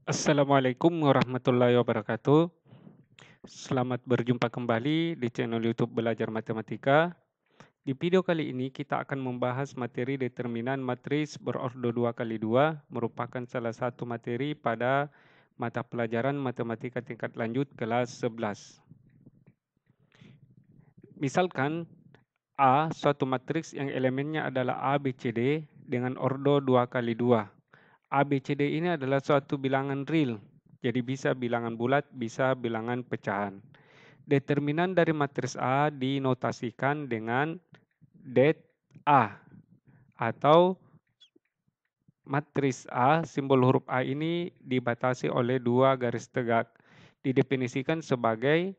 Assalamualaikum warahmatullahi wabarakatuh. Selamat berjumpa kembali di channel YouTube Belajar Matematika. Di video kali ini kita akan membahas materi determinan matris berordo 2 kali 2 merupakan salah satu materi pada mata pelajaran matematika tingkat lanjut kelas 11. Misalkan A suatu matriks yang elemennya adalah A, B, C, D dengan ordo 2 kali 2. A, B, C, D ini adalah suatu bilangan real. Jadi bisa bilangan bulat, bisa bilangan pecahan. Determinan dari matris A dinotasikan dengan det A atau matris A, simbol huruf A ini dibatasi oleh dua garis tegak. Didefinisikan sebagai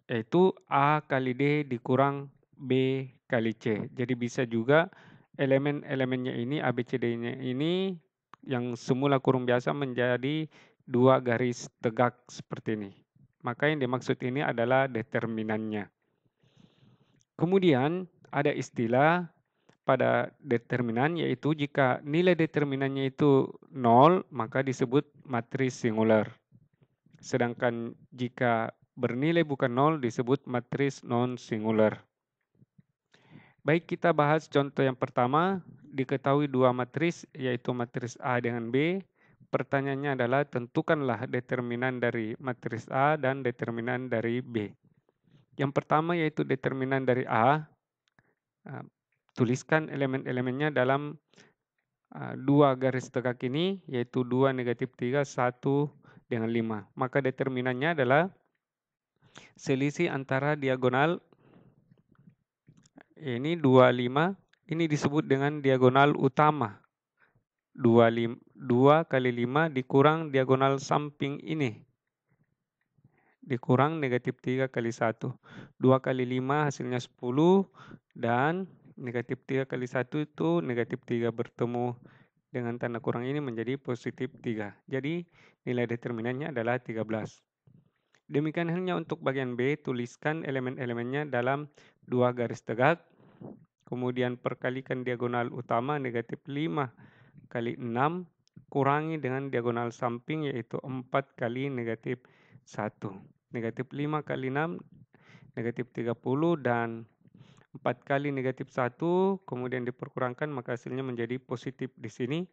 yaitu A kali D dikurang B kali C. Jadi bisa juga elemen-elemennya ini, A, B, C, D-nya ini yang semula kurung biasa menjadi dua garis tegak seperti ini. Maka yang dimaksud ini adalah determinannya. Kemudian ada istilah pada determinan yaitu jika nilai determinannya itu 0 maka disebut matris singular. Sedangkan jika bernilai bukan 0 disebut matris non-singular. Baik, kita bahas contoh yang pertama. Diketahui dua matris yaitu matris A dengan B. Pertanyaannya adalah tentukanlah determinan dari matris A dan determinan dari B. Yang pertama yaitu determinan dari A. Tuliskan elemen-elemennya dalam dua garis tegak ini yaitu 2, negatif 3, 1 dengan 5. Maka determinannya adalah selisih antara diagonal ini 25, ini disebut dengan diagonal utama. 2 kali 5 dikurang diagonal samping ini. Dikurang negatif 3 kali 1. 2 kali 5 hasilnya 10 dan negatif 3 kali 1 itu negatif 3 bertemu dengan tanda kurang ini menjadi positif 3. Jadi nilai determinannya adalah 13. Demikian halnya untuk bagian B, tuliskan elemen-elemennya dalam dua garis tegak. Kemudian perkalikan diagonal utama negatif 5 kali 6 kurangi dengan diagonal samping yaitu 4 kali negatif 1. Negatif 5 kali 6 negatif 30 dan 4 kali negatif 1 kemudian diperkurangkan maka hasilnya menjadi positif di sini.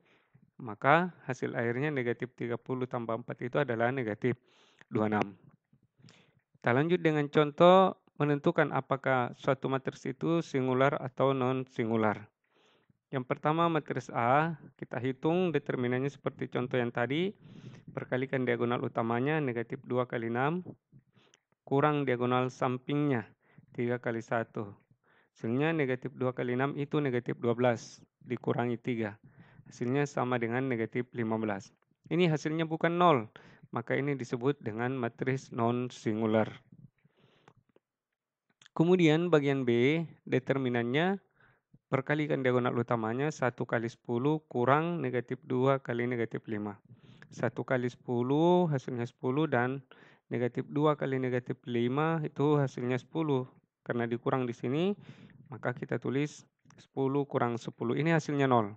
Maka hasil akhirnya negatif 30 tambah 4 itu adalah negatif 26. Kita lanjut dengan contoh menentukan apakah suatu matris itu singular atau non-singular. Yang pertama matris A, kita hitung determinannya seperti contoh yang tadi. Perkalikan diagonal utamanya negatif 2 kali 6, kurang diagonal sampingnya 3 kali 1. Hasilnya negatif 2 kali 6 itu negatif 12, dikurangi 3. Hasilnya sama dengan negatif 15. Ini hasilnya bukan 0, maka ini disebut dengan matris non-singular. Kemudian bagian B, determinannya perkalikan diagonal utamanya 1 kali 10 kurang negatif 2 kali negatif 5. 1 kali 10 hasilnya 10 dan negatif 2 kali negatif 5 itu hasilnya 10. Karena dikurang di sini, maka kita tulis 10 kurang 10. Ini hasilnya 0.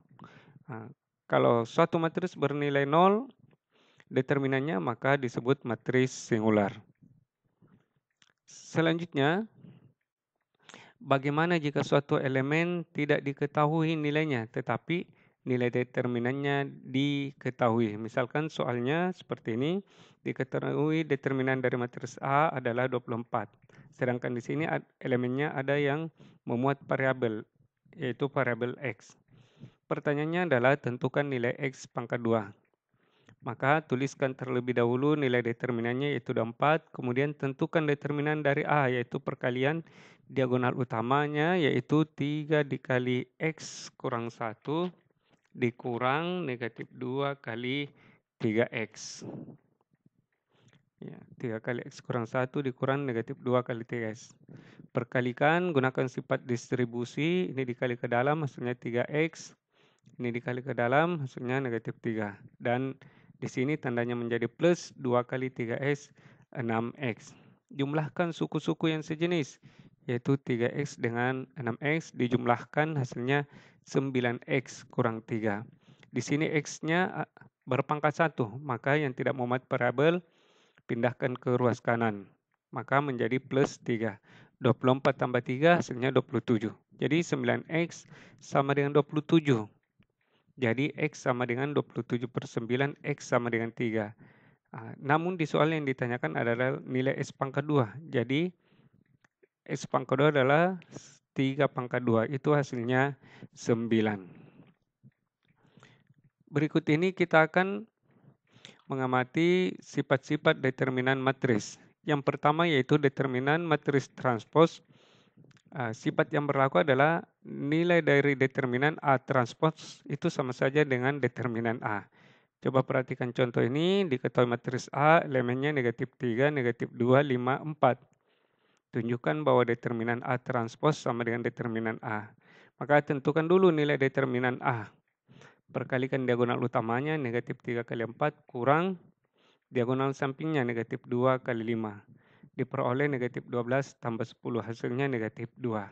Nah, kalau suatu matris bernilai 0, determinannya maka disebut matris singular. Selanjutnya, bagaimana jika suatu elemen tidak diketahui nilainya, tetapi nilai determinannya diketahui? Misalkan soalnya seperti ini, diketahui determinan dari matris A adalah 24. Sedangkan di sini elemennya ada yang memuat variabel, yaitu variabel X. Pertanyaannya adalah tentukan nilai X pangkat 2. Maka tuliskan terlebih dahulu nilai determinannya yaitu 24, kemudian tentukan determinan dari A yaitu perkalian diagonal utamanya yaitu 3 dikali X kurang 1 dikurang negatif 2 kali 3X. Ya, 3 kali X kurang 1 dikurang negatif 2 kali 3X. Perkalikan, gunakan sifat distribusi, ini dikali ke dalam hasilnya 3X, ini dikali ke dalam hasilnya negatif 3. Dan di sini tandanya menjadi plus 2 kali 3X, 6X. Jumlahkan suku-suku yang sejenis, yaitu 3X dengan 6X, dijumlahkan hasilnya 9X kurang 3. Di sini X-nya berpangkat 1, maka yang tidak memuat variabel pindahkan ke ruas kanan. Maka menjadi plus 3. 24 tambah 3 hasilnya 27. Jadi 9X sama dengan 27. Jadi X sama dengan 27 per 9, X sama dengan 3. Namun di soal yang ditanyakan adalah nilai X pangkat 2. Jadi X pangkat 2 adalah 3 pangkat 2. Itu hasilnya 9. Berikut ini kita akan mengamati sifat-sifat determinan matris. Yang pertama yaitu determinan matris transpos. Sifat yang berlaku adalah nilai dari determinan A transpos itu sama saja dengan determinan A. Coba perhatikan contoh ini, diketahui matris A, elemennya negatif 3, negatif 2, 5, 4. Tunjukkan bahwa determinan A transpos sama dengan determinan A. Maka tentukan dulu nilai determinan A. Perkalikan diagonal utamanya, negatif 3 kali 4, kurang diagonal sampingnya, negatif 2 kali 5. Diperoleh negatif 12 tambah 10, hasilnya negatif 2.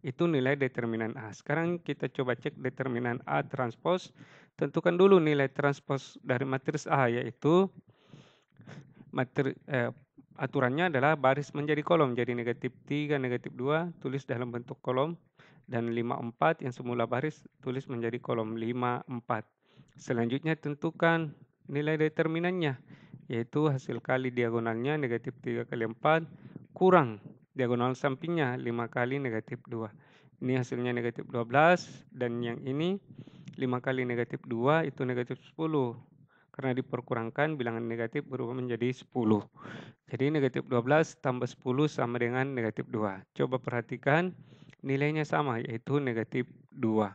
Itu nilai determinan A. Sekarang kita coba cek determinan A transpos. Tentukan dulu nilai transpos dari matris A, yaitu aturannya adalah baris menjadi kolom. Jadi negatif 3, negatif 2, tulis dalam bentuk kolom. Dan 5, 4 yang semula baris, tulis menjadi kolom 5, 4. Selanjutnya tentukan nilai determinannya, yaitu hasil kali diagonalnya negatif 3 kali 4, kurang diagonal sampingnya 5 kali negatif 2. Ini hasilnya negatif 12, dan yang ini 5 kali negatif 2 itu negatif 10. Karena diperkurangkan, bilangan negatif berubah menjadi 10. Jadi negatif 12 tambah 10 sama dengan negatif 2. Coba perhatikan nilainya sama, yaitu negatif 2.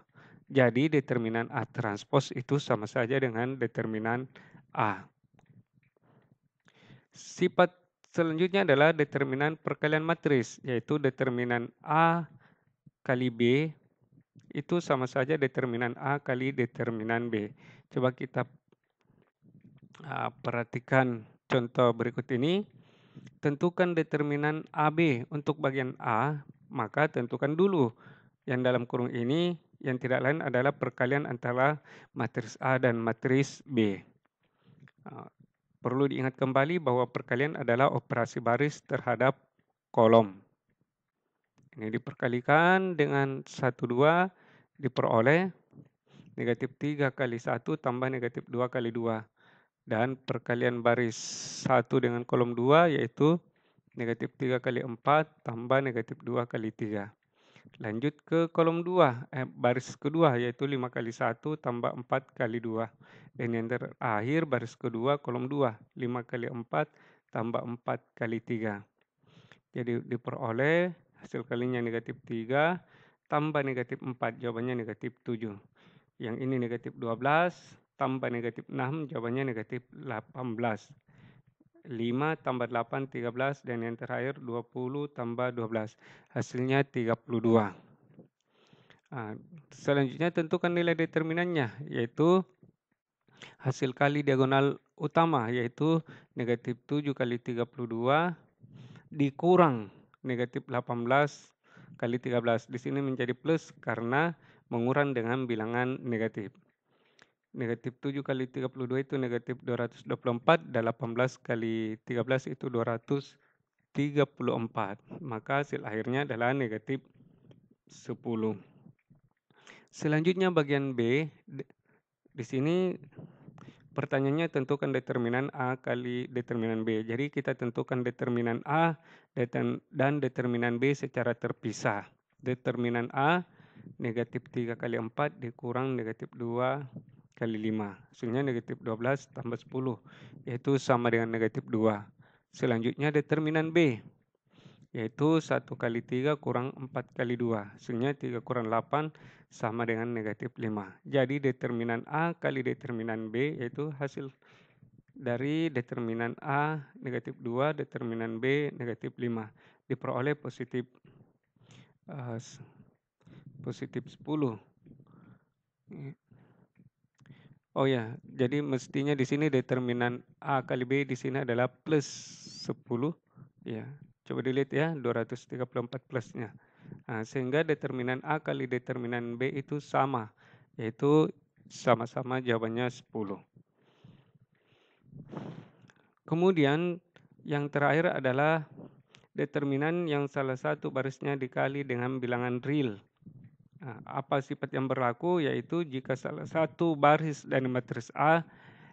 Jadi determinan A transpos itu sama saja dengan determinan A. Sifat selanjutnya adalah determinan perkalian matris, yaitu determinan A kali B itu sama saja determinan A kali determinan B. Coba kita perhatikan contoh berikut ini. Tentukan determinan AB untuk bagian A, maka tentukan dulu yang dalam kurung ini, yang tidak lain adalah perkalian antara matris A dan matris B. Perlu diingat kembali bahwa perkalian adalah operasi baris terhadap kolom. Ini diperkalikan dengan 1, 2, diperoleh negatif 3 kali 1 tambah negatif 2 kali 2. Dan perkalian baris 1 dengan kolom 2 yaitu negatif 3 kali 4 tambah negatif 2 kali 3. Lanjut ke kolom 2, baris kedua yaitu 5 kali 1 tambah 4 kali 2. Dan yang terakhir baris kedua kolom 2, 5 kali 4 tambah 4 kali 3. Jadi diperoleh hasil kalinya negatif 3 tambah negatif 4, jawabannya negatif 7. Yang ini negatif 12 tambah negatif 6, jawabannya negatif 18. 5 tambah 8, 13, dan yang terakhir 20 tambah 12. Hasilnya 32. Selanjutnya tentukan nilai determinannya, yaitu hasil kali diagonal utama, yaitu negatif 7 kali 32 dikurang negatif 18 kali 13. Di sini menjadi plus karena mengurang dengan bilangan negatif. Negatif 7 kali 32 itu negatif 224, dan 18 kali 13 itu 234. Maka hasil akhirnya adalah negatif 10. Selanjutnya bagian B, di sini pertanyaannya tentukan determinan A kali determinan B. Jadi kita tentukan determinan A dan determinan B secara terpisah. Determinan A negatif 3 kali 4 dikurang negatif 2 kali 5. Hasilnya negatif 12 tambah 10, yaitu sama dengan negatif 2. Selanjutnya determinan B, yaitu 1 kali 3 kurang 4 kali 2. Hasilnya 3 kurang 8 sama dengan negatif 5. Jadi determinan A kali determinan B, yaitu hasil dari determinan A negatif 2, determinan B negatif 5. Diperoleh positif 10. Oh ya, jadi mestinya di sini determinan A kali B di sini adalah plus 10. Ya, coba dilihat ya, 234 plusnya. Sehingga determinan A kali determinan B itu sama, yaitu sama-sama jawabannya 10. Kemudian yang terakhir adalah determinan yang salah satu barisnya dikali dengan bilangan real. Nah, apa sifat yang berlaku? Yaitu jika salah satu baris dari matris A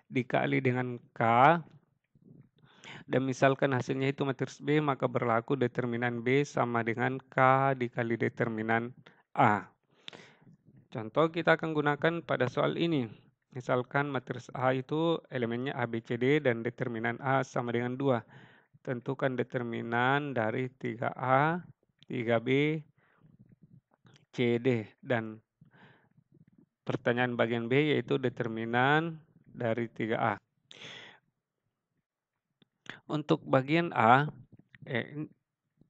dikali dengan K, dan misalkan hasilnya itu matris B, maka berlaku determinan B sama dengan K dikali determinan A. Contoh kita akan gunakan pada soal ini. Misalkan matris A itu elemennya A, B, C, D dan determinan A sama dengan 2. Tentukan determinan dari 3A, 3B, C, D. Dan pertanyaan bagian B yaitu determinan dari 3A. Untuk bagian A,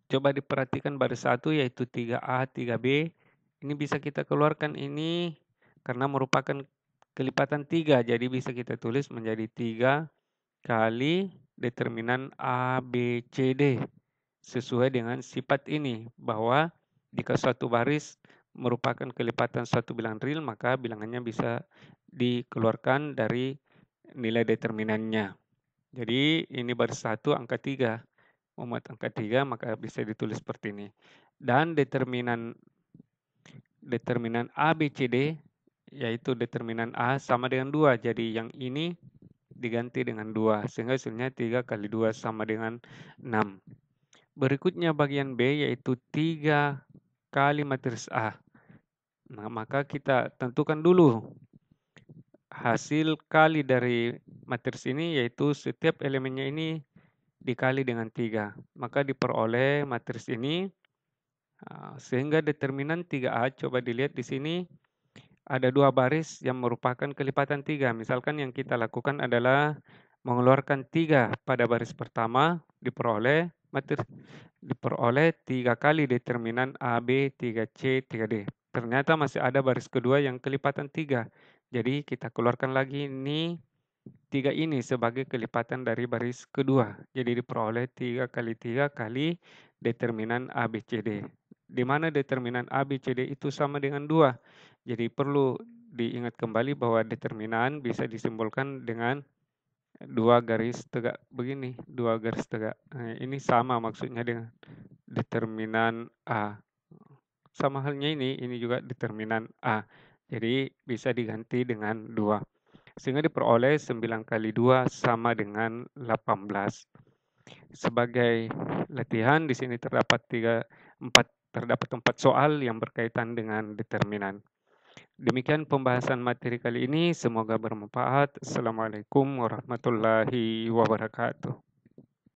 coba diperhatikan baris 1 yaitu 3A, 3B. Ini bisa kita keluarkan ini karena merupakan kelipatan 3. Jadi bisa kita tulis menjadi 3 kali determinan A, B, C, D. Sesuai dengan sifat ini, bahwa jika suatu baris merupakan kelipatan suatu bilangan real, maka bilangannya bisa dikeluarkan dari nilai determinannya. Jadi ini baris 1 angka 3. Memuat angka 3 maka bisa ditulis seperti ini. Dan determinan A, B, C, D yaitu determinan A sama dengan 2. Jadi yang ini diganti dengan 2. Sehingga hasilnya 3 kali 2 sama dengan 6. Berikutnya bagian B yaitu 3 kali matris A. Nah, maka kita tentukan dulu hasil kali dari matris ini, yaitu setiap elemennya ini dikali dengan 3. Maka diperoleh matris ini, sehingga determinan 3A, coba dilihat di sini, ada 2 baris yang merupakan kelipatan 3. Misalkan yang kita lakukan adalah mengeluarkan 3 pada baris pertama, diperoleh 3 kali determinan A, B, 3C, 3D. Ternyata masih ada baris kedua yang kelipatan 3. Jadi kita keluarkan lagi ini 3 ini sebagai kelipatan dari baris kedua. Jadi diperoleh 3 kali determinan A, B, C, D. Di mana determinan A, B, C, D itu sama dengan 2. Jadi perlu diingat kembali bahwa determinan bisa disimbolkan dengan 2 garis tegak begini, 2 garis tegak. Nah, ini sama maksudnya dengan determinan A. Sama halnya ini juga determinan A. Jadi bisa diganti dengan 2. Sehingga diperoleh 9 kali 2 sama dengan 18. Sebagai latihan di sini terdapat 4 soal yang berkaitan dengan determinan. Demikian pembahasan materi kali ini, semoga bermanfaat. Assalamualaikum warahmatullahi wabarakatuh.